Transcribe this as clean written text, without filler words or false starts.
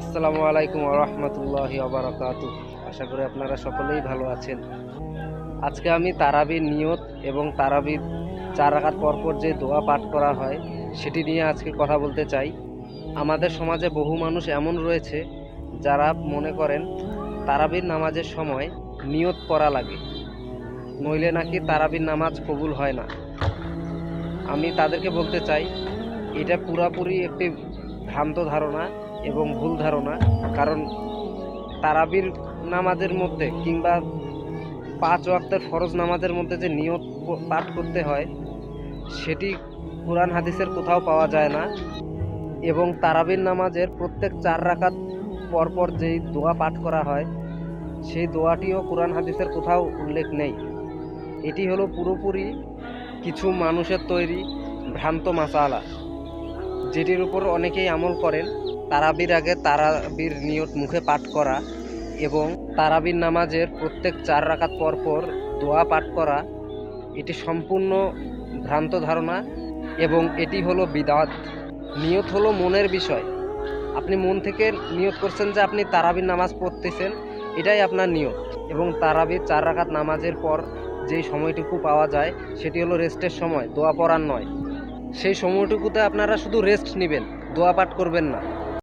আসসালামু আলাইকুম ওয়া রাহমাতুল্লাহি ওয়া বারাকাতুহু। আশা করি আপনারা সকলেই ভালো আছেন। আজকে আমি তারাবির নিয়ত এবং তারাবির 4 রাকাত পরপর যে দোয়া পাঠ করা হয় সেটি নিয়ে আজকে কথা বলতে চাই। আমাদের সমাজে বহু মানুষ এমন রয়েছে যারা মনে করেন তারাবির নামাজের সময় নিয়ত করা লাগে, নইলে নাকি তারাবির নামাজ কবুল হয় না। আমি তাদেরকে বলতে চাই এটা পুরাপুরি একটি ভ্রান্ত ধারণা এবং ভুল ধারণা। কারণ তারাবির নামাজের মধ্যে কিংবা 5 ওয়াক্তের ফরজ নামাজের মধ্যে যে নিয়ত পাঠ করতে হয় সেটি কুরআন হাদিসের কোথাও পাওয়া যায় না। এবং তারাবির নামাজের প্রত্যেক 4 রাকাত পরপর যেই দোয়া পাঠ করা হয় সেই দোয়াটিও কুরআন হাদিসের কোথাও উল্লেখ নেই। এটি হলো পুরোপুরি কিছু মানুষের তৈরি ভ্রান্ত মাসালা, যেটির উপর অনেকেই আমল করেন। তারাবির আগে তারাবির নিয়ত মুখে পাঠ করা এবং তারাবির নামাজের প্রত্যেক 4 রাকাত পরপর দোয়া পাঠ করা এটি সম্পূর্ণ ভ্রান্ত ধারণা এবং এটি হলো বিদআত। নিয়ত হলো মনের বিষয়। আপনি মন থেকে নিয়ত করছেন যে আপনি তারাবির নামাজ পড়তেছেন, এটাই আপনার নিয়ত। এবং তারাবির 4 রাকাত নামাজের পর যেই সময়টুকু পাওয়া যায় সেটি হলো রেস্টের সময়, দোয়া পড়ার নয়। সেই সময়টুকুতে আপনারা শুধু রেস্ট নেবেন, দোয়া পাঠ করবেন না।